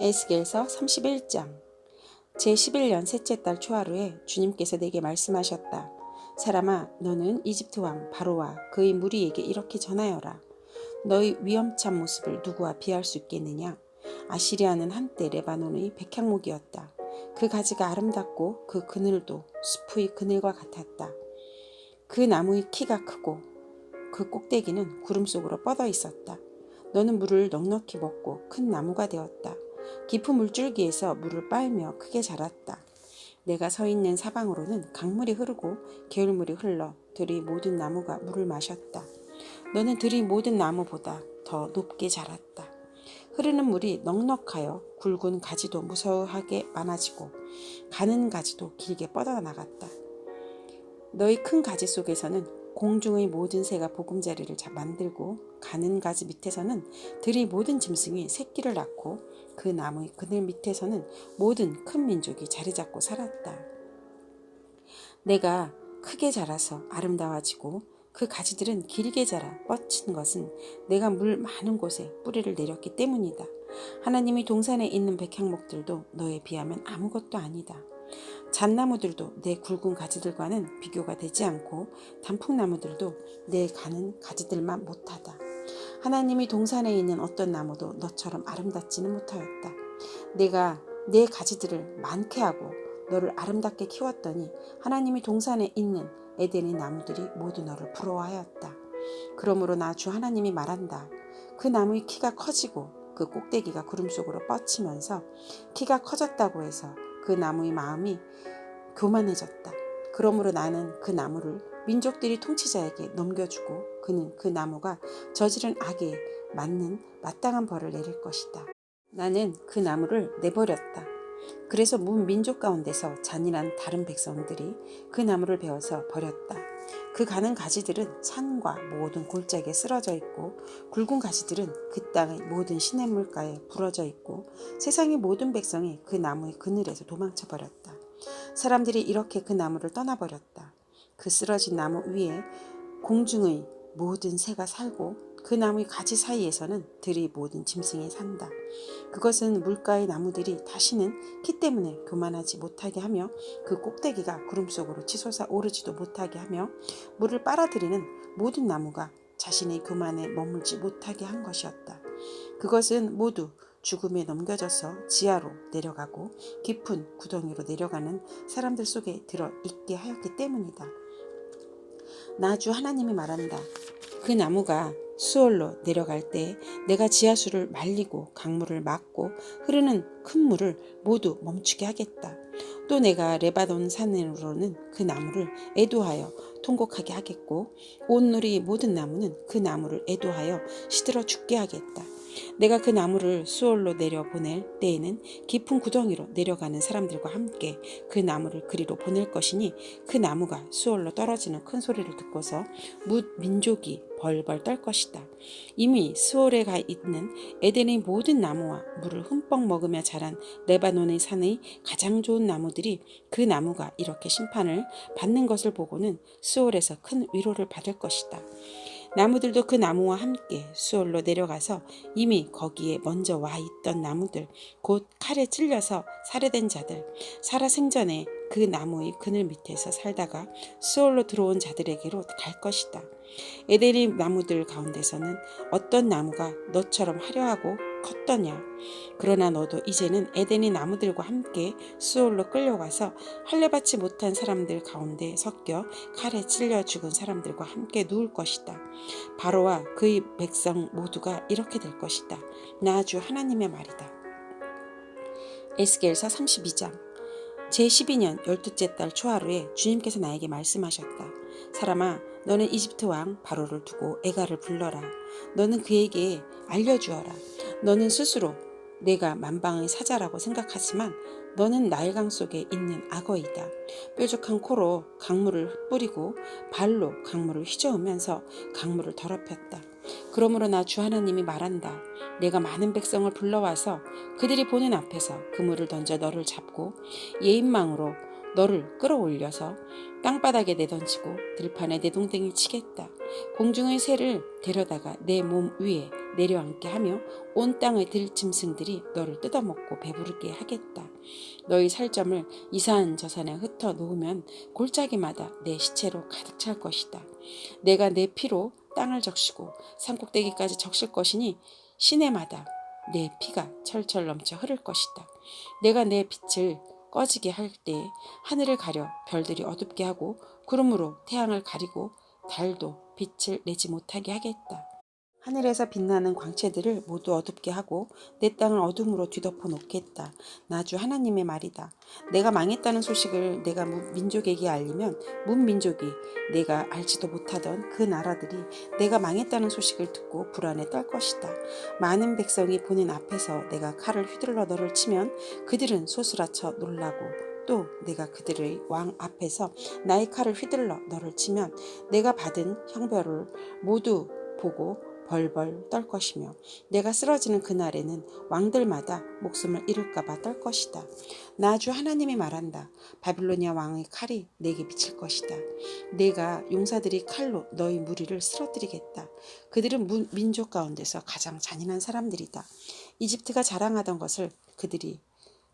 에스겔서 31장. 제11년 셋째 달 초하루에 주님께서 내게 말씀하셨다. 사람아, 너는 이집트 왕 바로와 그의 무리에게 이렇게 전하여라. 너의 위험찬 모습을 누구와 비할 수 있겠느냐? 아시리아는 한때 레바논의 백향목이었다. 그 가지가 아름답고 그 그늘도 숲의 그늘과 같았다. 그 나무의 키가 크고 그 꼭대기는 구름 속으로 뻗어 있었다. 너는 물을 넉넉히 먹고 큰 나무가 되었다. 깊은 물줄기에서 물을 빨며 크게 자랐다. 내가 서 있는 사방으로는 강물이 흐르고 개울물이 흘러 들의 모든 나무가 물을 마셨다. 너는 들의 모든 나무보다 더 높게 자랐다. 흐르는 물이 넉넉하여 굵은 가지도 무서워하게 많아지고 가는 가지도 길게 뻗어나갔다. 너희 큰 가지 속에서는 공중의 모든 새가 보금자리를 만들고 가는 가지 밑에서는 들의 모든 짐승이 새끼를 낳고 그 나무의 그늘 밑에서는 모든 큰 민족이 자리 잡고 살았다. 내가 크게 자라서 아름다워지고 그 가지들은 길게 자라 뻗친 것은 내가 물 많은 곳에 뿌리를 내렸기 때문이다. 하나님이 동산에 있는 백향목들도 너에 비하면 아무것도 아니다. 잣나무들도 내 굵은 가지들과는 비교가 되지 않고 단풍나무들도 내 가는 가지들만 못하다. 하나님이 동산에 있는 어떤 나무도 너처럼 아름답지는 못하였다. 내가 내 가지들을 많게 하고 너를 아름답게 키웠더니 하나님이 동산에 있는 에덴의 나무들이 모두 너를 부러워하였다. 그러므로 나 주 하나님이 말한다. 그 나무의 키가 커지고 그 꼭대기가 구름 속으로 뻗치면서 키가 커졌다고 해서 그 나무의 마음이 교만해졌다. 그러므로 나는 그 나무를 민족들이 통치자에게 넘겨주고 그는 그 나무가 저지른 악에 맞는 마땅한 벌을 내릴 것이다. 나는 그 나무를 내버렸다. 그래서 문 민족 가운데서 잔인한 다른 백성들이 그 나무를 베어서 버렸다. 그 가는 가지들은 산과 모든 골짜기에 쓰러져 있고 굵은 가지들은 그 땅의 모든 시냇물가에 부러져 있고 세상의 모든 백성이 그 나무의 그늘에서 도망쳐 버렸다. 사람들이 이렇게 그 나무를 떠나버렸다. 그 쓰러진 나무 위에 공중의 모든 새가 살고 그 나무의 가지 사이에서는 들의 모든 짐승이 산다. 그것은 물가의 나무들이 다시는 키 때문에 교만하지 못하게 하며 그 꼭대기가 구름 속으로 치솟아 오르지도 못하게 하며 물을 빨아들이는 모든 나무가 자신의 교만에 머물지 못하게 한 것이었다. 그것은 모두 죽음에 넘겨져서 지하로 내려가고 깊은 구덩이로 내려가는 사람들 속에 들어 있게 하였기 때문이다. 나 주 하나님이 말한다. 그 나무가 수월로 내려갈 때 내가 지하수를 말리고 강물을 막고 흐르는 큰 물을 모두 멈추게 하겠다. 또 내가 레바논 산으로는 그 나무를 애도하여 통곡하게 하겠고 온 누리 모든 나무는 그 나무를 애도하여 시들어 죽게 하겠다. 내가 그 나무를 수월로 내려보낼 때에는 깊은 구덩이로 내려가는 사람들과 함께 그 나무를 그리로 보낼 것이니 그 나무가 수월로 떨어지는 큰 소리를 듣고서 뭇 민족이 벌벌 떨 것이다. 이미 수월에 가 있는 에덴의 모든 나무와 물을 흠뻑 먹으며 자란 레바논의 산의 가장 좋은 나무들이 그 나무가 이렇게 심판을 받는 것을 보고는 수월에서 큰 위로를 받을 것이다. 나무들도 그 나무와 함께 수월로 내려가서 이미 거기에 먼저 와 있던 나무들, 곧 칼에 찔려서 살해된 자들, 살아생전에 그 나무의 그늘 밑에서 살다가 수월로 들어온 자들에게로 갈 것이다. 에덴의 나무들 가운데서는 어떤 나무가 너처럼 화려하고 컸더냐. 그러나 너도 이제는 에덴의 나무들과 함께 수월로 끌려가서 할례받지 못한 사람들 가운데 섞여 칼에 찔려 죽은 사람들과 함께 누울 것이다. 바로와 그의 백성 모두가 이렇게 될 것이다. 나 주 하나님의 말이다. 에스겔서 32장. 제12년 12째 달 초하루에 주님께서 나에게 말씀하셨다. 사람아, 너는 이집트 왕 바로를 두고 애가를 불러라. 너는 그에게 알려주어라. 너는 스스로 내가 만방의 사자라고 생각하지만 너는 나일강 속에 있는 악어이다. 뾰족한 코로 강물을 흩뿌리고 발로 강물을 휘저으면서 강물을 더럽혔다. 그러므로 나 주 하나님이 말한다. 내가 많은 백성을 불러와서 그들이 보는 앞에서 그물을 던져 너를 잡고 예인망으로 너를 끌어올려서 땅바닥에 내던지고 들판에 내 동댕이를 치겠다. 공중의 새를 데려다가 내 몸 위에 내려앉게 하며 온 땅의 들짐승들이 너를 뜯어먹고 배부르게 하겠다. 너희 살점을 이산저산에 흩어 놓으면 골짜기마다 내 시체로 가득 찰 것이다. 내가 내 피로 땅을 적시고 산꼭대기까지 적실 것이니 시내마다 내 피가 철철 넘쳐 흐를 것이다. 내가 내 빛을 꺼지게 할 때에 하늘을 가려 별들이 어둡게 하고 구름으로 태양을 가리고 달도 빛을 내지 못하게 하겠다. 하늘에서 빛나는 광채들을 모두 어둡게 하고 내 땅을 어둠으로 뒤덮어 놓겠다. 나 주 하나님의 말이다. 내가 망했다는 소식을 내가 민족에게 알리면 문민족이 내가 알지도 못하던 그 나라들이 내가 망했다는 소식을 듣고 불안에 떨 것이다. 많은 백성이 보는 앞에서 내가 칼을 휘둘러 너를 치면 그들은 소스라쳐 놀라고 또 내가 그들의 왕 앞에서 나의 칼을 휘둘러 너를 치면 내가 받은 형벌을 모두 보고 벌벌 떨 것이며 내가 쓰러지는 그날에는 왕들마다 목숨을 잃을까봐 떨 것이다. 나 주 하나님이 말한다. 바빌로니아 왕의 칼이 내게 미칠 것이다. 내가 용사들이 칼로 너희 무리를 쓰러뜨리겠다. 그들은 민족 가운데서 가장 잔인한 사람들이다. 이집트가 자랑하던 것을 그들이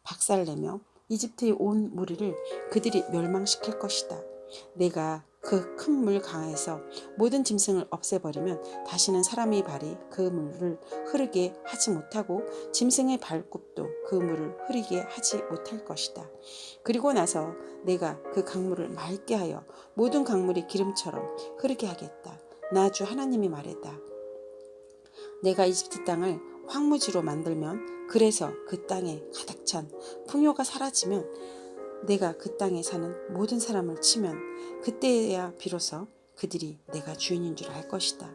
박살내며 이집트의 온 무리를 그들이 멸망시킬 것이다. 내가 그 큰 물 강에서 모든 짐승을 없애버리면 다시는 사람의 발이 그 물을 흐르게 하지 못하고 짐승의 발굽도 그 물을 흐르게 하지 못할 것이다. 그리고 나서 내가 그 강물을 맑게 하여 모든 강물이 기름처럼 흐르게 하겠다. 나 주 하나님이 말했다. 내가 이집트 땅을 황무지로 만들면 그래서 그 땅에 가득 찬 풍요가 사라지면 내가 그 땅에 사는 모든 사람을 치면 그때야 비로소 그들이 내가 주인인 줄 알 것이다.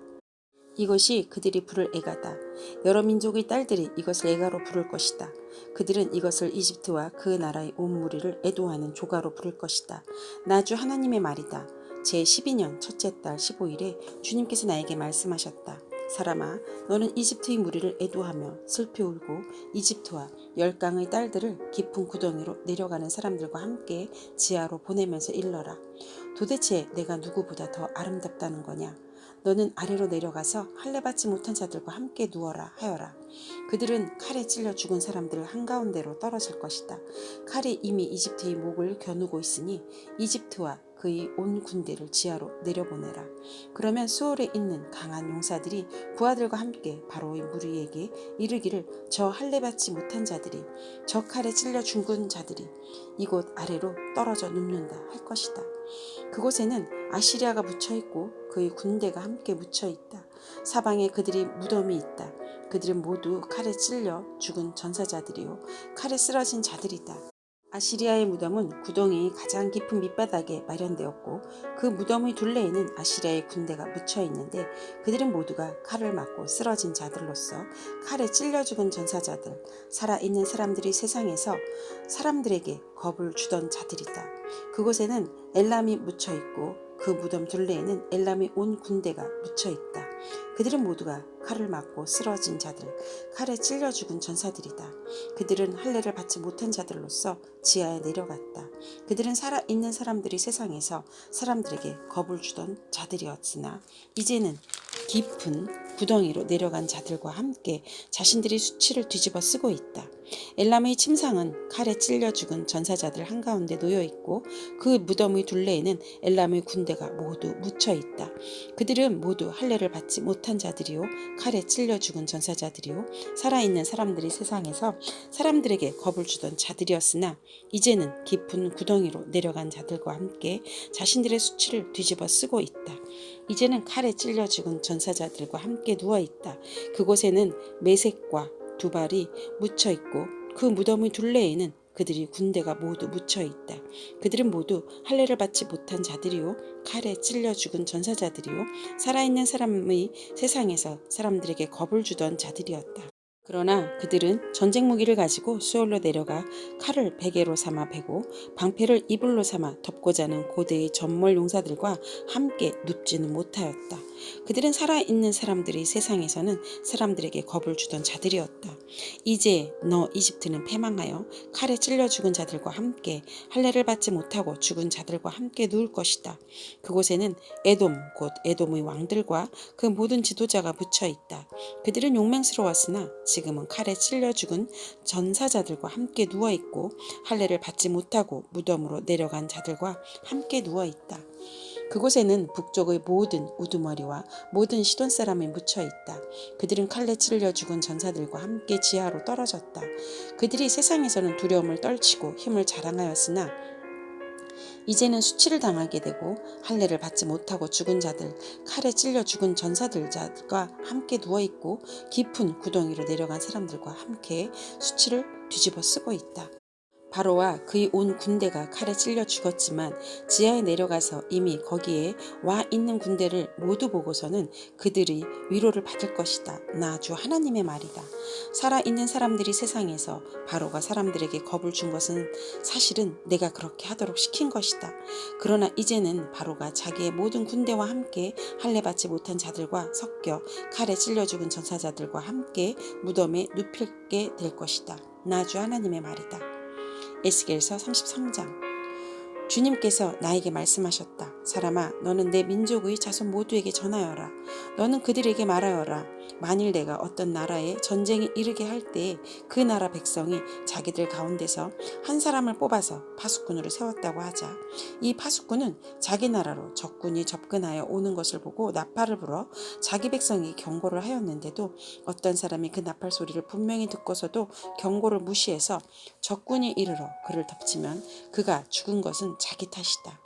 이것이 그들이 부를 애가다. 여러 민족의 딸들이 이것을 애가로 부를 것이다. 그들은 이것을 이집트와 그 나라의 온 무리를 애도하는 조가로 부를 것이다. 나 주 하나님의 말이다. 제 12년 첫째 달 15일에 주님께서 나에게 말씀하셨다. 사람아, 너는 이집트의 무리를 애도하며 슬피 울고 이집트와 열강의 딸들을 깊은 구덩이로 내려가는 사람들과 함께 지하로 보내면서 일러라. 도대체 내가 누구보다 더 아름답다는 거냐? 너는 아래로 내려가서 할례받지 못한 자들과 함께 누워라 하여라. 그들은 칼에 찔려 죽은 사람들 한가운데로 떨어질 것이다. 칼이 이미 이집트의 목을 겨누고 있으니 이집트와 그의 온 군대를 지하로 내려보내라. 그러면 수월에 있는 강한 용사들이 부하들과 함께 바로의 무리에게 이르기를 저 할례받지 못한 자들이 저 칼에 찔려 죽은 자들이 이곳 아래로 떨어져 눕는다 할 것이다. 그곳에는 아시리아가 묻혀있고 그의 군대가 함께 묻혀있다. 사방에 그들이 무덤이 있다. 그들은 모두 칼에 찔려 죽은 전사자들이요 칼에 쓰러진 자들이다. 아시리아의 무덤은 구덩이 가장 깊은 밑바닥에 마련되었고 그 무덤의 둘레에는 아시리아의 군대가 묻혀 있는데 그들은 모두가 칼을 맞고 쓰러진 자들로서 칼에 찔려 죽은 전사자들, 살아있는 사람들이 세상에서 사람들에게 겁을 주던 자들이다. 그곳에는 엘람이 묻혀 있고 그 무덤 둘레에는 엘람의 온 군대가 묻혀 있다. 그들은 모두가 칼을 맞고 쓰러진 자들, 칼에 찔려 죽은 전사들이다. 그들은 할례를 받지 못한 자들로서 지하에 내려갔다. 그들은 살아있는 사람들이 세상에서 사람들에게 겁을 주던 자들이었으나 이제는 깊은 구덩이로 내려간 자들과 함께 자신들이 수치를 뒤집어 쓰고 있다. 엘람의 침상은 칼에 찔려 죽은 전사자들 한가운데 놓여 있고 그 무덤의 둘레에는 엘람의 군대가 모두 묻혀 있다. 그들은 모두 할례를 받지 못한 자들이요 칼에 찔려 죽은 전사자들이요 살아있는 사람들이 세상에서 사람들에게 겁을 주던 자들이었으나 이제는 깊은 구덩이로 내려간 자들과 함께 자신들의 수치를 뒤집어 쓰고 있다. 이제는 칼에 찔려 죽은 전사자들과 함께 누워 있다. 그곳에는 메색과 두발이 묻혀 있고 그 무덤의 둘레에는 그들이 군대가 모두 묻혀 있다. 그들은 모두 할례를 받지 못한 자들이요 칼에 찔려 죽은 전사자들이요 살아있는 사람의 세상에서 사람들에게 겁을 주던 자들이었다. 그러나 그들은 전쟁 무기를 가지고 수월로 내려가 칼을 베개로 삼아 베고 방패를 이불로 삼아 덮고자 하는 고대의 전몰 용사들과 함께 눕지는 못하였다. 그들은 살아있는 사람들이 세상에서는 사람들에게 겁을 주던 자들이었다. 이제 너 이집트는 패망하여 칼에 찔려 죽은 자들과 함께 할례를 받지 못하고 죽은 자들과 함께 누울 것이다. 그곳에는 에돔 곧 에돔의 왕들과 그 모든 지도자가 붙여 있다. 그들은 용맹스러웠으나 지금은 칼에 찔려 죽은 전사자들과 함께 누워있고 할례를 받지 못하고 무덤으로 내려간 자들과 함께 누워있다. 그곳에는 북쪽의 모든 우두머리와 모든 시돈 사람이 묻혀있다. 그들은 칼에 찔려 죽은 전사들과 함께 지하로 떨어졌다. 그들이 세상에서는 두려움을 떨치고 힘을 자랑하였으나 이제는 수치를 당하게 되고 할례를 받지 못하고 죽은 자들, 칼에 찔려 죽은 전사들과 함께 누워있고 깊은 구덩이로 내려간 사람들과 함께 수치를 뒤집어 쓰고 있다. 바로와 그의 온 군대가 칼에 찔려 죽었지만 지하에 내려가서 이미 거기에 와 있는 군대를 모두 보고서는 그들이 위로를 받을 것이다. 나 주 하나님의 말이다. 살아있는 사람들이 세상에서 바로가 사람들에게 겁을 준 것은 사실은 내가 그렇게 하도록 시킨 것이다. 그러나 이제는 바로가 자기의 모든 군대와 함께 할례받지 못한 자들과 섞여 칼에 찔려 죽은 전사자들과 함께 무덤에 눕히게 될 것이다. 나 주 하나님의 말이다. 에스겔서 33장. 주님께서 나에게 말씀하셨다. 사람아, 너는 내 민족의 자손 모두에게 전하여라. 너는 그들에게 말하여라. 만일 내가 어떤 나라에 전쟁이 이르게 할 때에 그 나라 백성이 자기들 가운데서 한 사람을 뽑아서 파수꾼으로 세웠다고 하자. 이 파수꾼은 자기 나라로 적군이 접근하여 오는 것을 보고 나팔을 불어 자기 백성이 경고를 하였는데도 어떤 사람이 그 나팔 소리를 분명히 듣고서도 경고를 무시해서 적군이 이르러 그를 덮치면 그가 죽은 것은 자기 탓이다.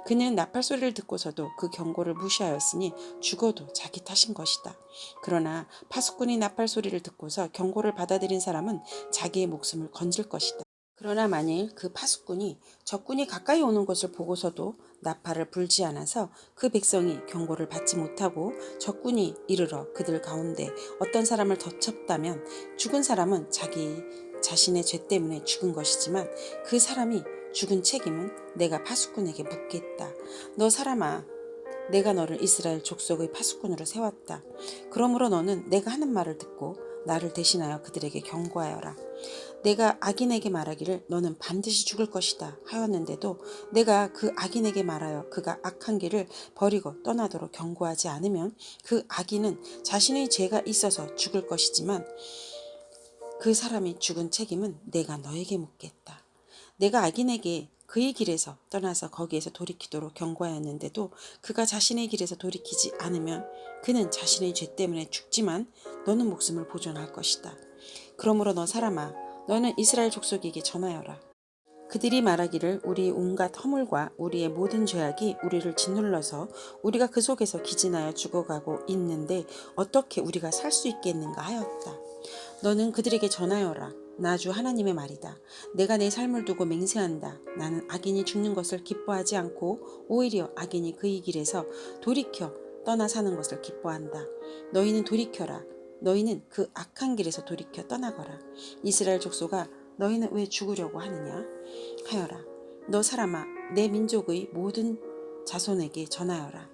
그는 나팔 소리를 듣고서도 그 경고를 무시하였으니 죽어도 자기 탓인 것이다. 그러나 파수꾼이 나팔 소리를 듣고서 경고를 받아들인 사람은 자기의 목숨을 건질 것이다. 그러나 만일 그 파수꾼이 적군이 가까이 오는 것을 보고서도 나팔을 불지 않아서 그 백성이 경고를 받지 못하고 적군이 이르러 그들 가운데 어떤 사람을 덮쳤다면 죽은 사람은 자기 자신의 죄 때문에 죽은 것이지만 그 사람이 죽은 책임은 내가 파수꾼에게 묻겠다. 너 사람아, 내가 너를 이스라엘 족속의 파수꾼으로 세웠다. 그러므로 너는 내가 하는 말을 듣고 나를 대신하여 그들에게 경고하여라. 내가 악인에게 말하기를 너는 반드시 죽을 것이다 하였는데도 내가 그 악인에게 말하여 그가 악한 길을 버리고 떠나도록 경고하지 않으면 그 악인은 자신의 죄가 있어서 죽을 것이지만 그 사람이 죽은 책임은 내가 너에게 묻겠다. 내가 악인에게 그의 길에서 떠나서 거기에서 돌이키도록 경고하였는데도 그가 자신의 길에서 돌이키지 않으면 그는 자신의 죄 때문에 죽지만 너는 목숨을 보존할 것이다. 그러므로 너 사람아, 너는 이스라엘 족속에게 전하여라. 그들이 말하기를 우리 온갖 허물과 우리의 모든 죄악이 우리를 짓눌러서 우리가 그 속에서 기진하여 죽어가고 있는데 어떻게 우리가 살 수 있겠는가 하였다. 너는 그들에게 전하여라. 나 주 하나님의 말이다. 내가 내 삶을 두고 맹세한다. 나는 악인이 죽는 것을 기뻐하지 않고 오히려 악인이 그의 길에서 돌이켜 떠나 사는 것을 기뻐한다. 너희는 돌이켜라. 너희는 그 악한 길에서 돌이켜 떠나거라. 이스라엘 족속아, 너희는 왜 죽으려고 하느냐 하여라. 너 사람아, 내 민족의 모든 자손에게 전하여라.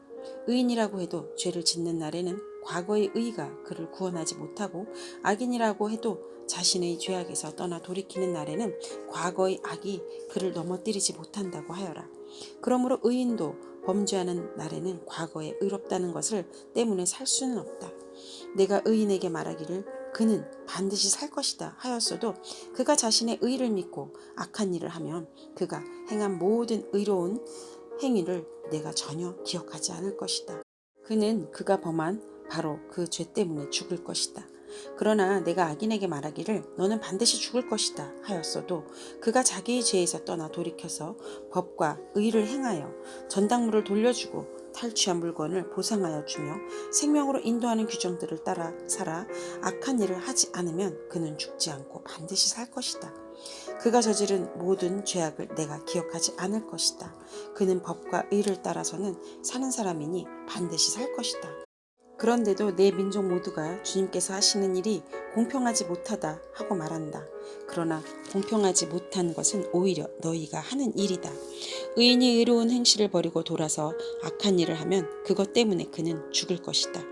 의인이라고 해도 죄를 짓는 날에는 과거의 의가 그를 구원하지 못하고 악인이라고 해도 자신의 죄악에서 떠나 돌이키는 날에는 과거의 악이 그를 넘어뜨리지 못한다고 하여라. 그러므로 의인도 범죄하는 날에는 과거에 의롭다는 것을 때문에 살 수는 없다. 내가 의인에게 말하기를 그는 반드시 살 것이다 하였어도 그가 자신의 의를 믿고 악한 일을 하면 그가 행한 모든 의로운 행위를 내가 전혀 기억하지 않을 것이다. 그는 그가 범한 바로 그 죄 때문에 죽을 것이다. 그러나 내가 악인에게 말하기를 너는 반드시 죽을 것이다 하였어도 그가 자기의 죄에서 떠나 돌이켜서 법과 의를 행하여 전당물을 돌려주고 탈취한 물건을 보상하여 주며 생명으로 인도하는 규정들을 따라 살아 악한 일을 하지 않으면 그는 죽지 않고 반드시 살 것이다. 그가 저지른 모든 죄악을 내가 기억하지 않을 것이다. 그는 법과 의를 따라서는 사는 사람이니 반드시 살 것이다. 그런데도 내 민족 모두가 주님께서 하시는 일이 공평하지 못하다 하고 말한다. 그러나 공평하지 못한 것은 오히려 너희가 하는 일이다. 의인이 의로운 행실을 버리고 돌아서 악한 일을 하면 그것 때문에 그는 죽을 것이다.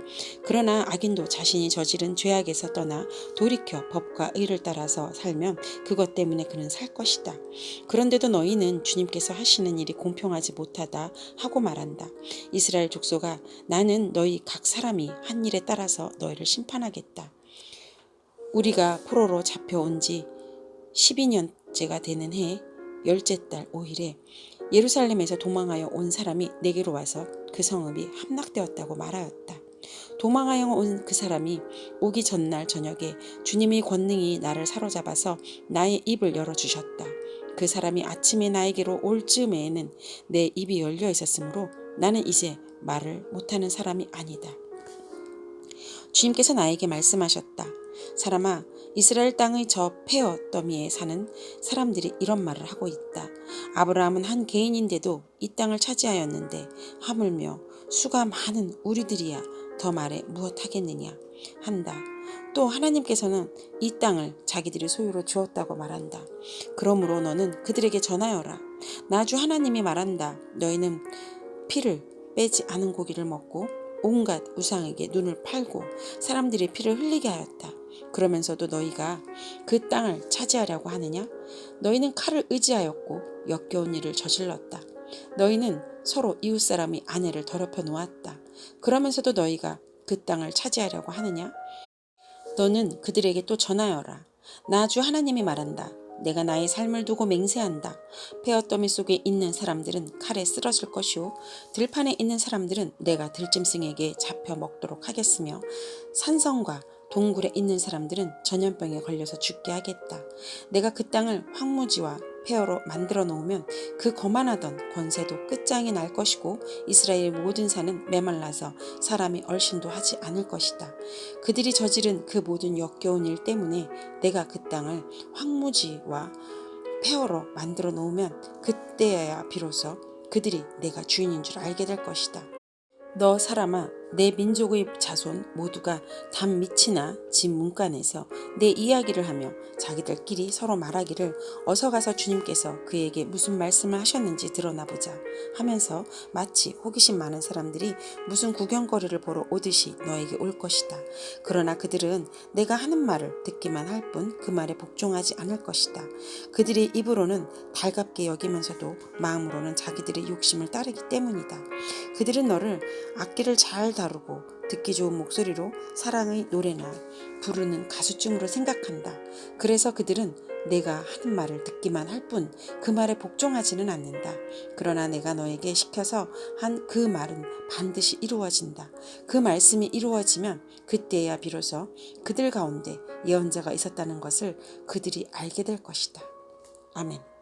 그러나 악인도 자신이 저지른 죄악에서 떠나 돌이켜 법과 의를 따라서 살면 그것 때문에 그는 살 것이다. 그런데도 너희는 주님께서 하시는 일이 공평하지 못하다 하고 말한다. 이스라엘 족속아, 나는 너희 각 사람이 한 일에 따라서 너희를 심판하겠다. 우리가 포로로 잡혀온 지 12년째가 되는 해 열째 달 5일에 예루살렘에서 도망하여 온 사람이 내게로 와서 그 성읍이 함락되었다고 말하였다. 도망하여 온 그 사람이 오기 전날 저녁에 주님의 권능이 나를 사로잡아서 나의 입을 열어주셨다. 그 사람이 아침에 나에게로 올 즈음에는 내 입이 열려 있었으므로 나는 이제 말을 못하는 사람이 아니다. 주님께서 나에게 말씀하셨다. 사람아, 이스라엘 땅의 저 페어 더미에 사는 사람들이 이런 말을 하고 있다. 아브라함은 한 개인인데도 이 땅을 차지하였는데 하물며 수가 많은 우리들이야 더 말해 무엇하겠느냐 한다. 또 하나님께서는 이 땅을 자기들이 소유로 주었다고 말한다. 그러므로 너는 그들에게 전하여라. 나 주 하나님이 말한다. 너희는 피를 빼지 않은 고기를 먹고 온갖 우상에게 눈을 팔고 사람들의 피를 흘리게 하였다. 그러면서도 너희가 그 땅을 차지하려고 하느냐? 너희는 칼을 의지하였고 역겨운 일을 저질렀다. 너희는 서로 이웃사람의 아내를 더럽혀 놓았다. 그러면서도 너희가 그 땅을 차지하려고 하느냐? 너는 그들에게 또 전하여라. 나 주 하나님이 말한다. 내가 나의 삶을 두고 맹세한다. 페어더미 속에 있는 사람들은 칼에 쓰러질 것이요 들판에 있는 사람들은 내가 들짐승에게 잡혀 먹도록 하겠으며 산성과 동굴에 있는 사람들은 전염병에 걸려서 죽게 하겠다. 내가 그 땅을 황무지와 폐허로 만들어 놓으면 그 거만하던 권세도 끝장이 날 것이고 이스라엘 모든 산은 메말라서 사람이 얼씬도 하지 않을 것이다. 그들이 저지른 그 모든 역겨운 일 때문에 내가 그 땅을 황무지와 폐허로 만들어 놓으면 그때야 비로소 그들이 내가 주인인 줄 알게 될 것이다. 너 사람아, 내 민족의 자손 모두가 담 밑이나 집 문간에서 내 이야기를 하며 자기들끼리 서로 말하기를 어서 가서 주님께서 그에게 무슨 말씀을 하셨는지 드러나 보자 하면서 마치 호기심 많은 사람들이 무슨 구경거리를 보러 오듯이 너에게 올 것이다. 그러나 그들은 내가 하는 말을 듣기만 할 뿐 그 말에 복종하지 않을 것이다. 그들이 입으로는 달갑게 여기면서도 마음으로는 자기들의 욕심을 따르기 때문이다. 그들은 너를 악기를 잘 다루고 듣기 좋은 목소리로 사랑의 노래나 부르는 가수쯤으로 생각한다. 그래서 그들은 내가 하는 말을 듣기만 할 뿐 그 말에 복종하지는 않는다. 그러나 내가 너에게 시켜서 한 그 말은 반드시 이루어진다. 그 말씀이 이루어지면 그때야 비로소 그들 가운데 예언자가 있었다는 것을 그들이 알게 될 것이다. 아멘.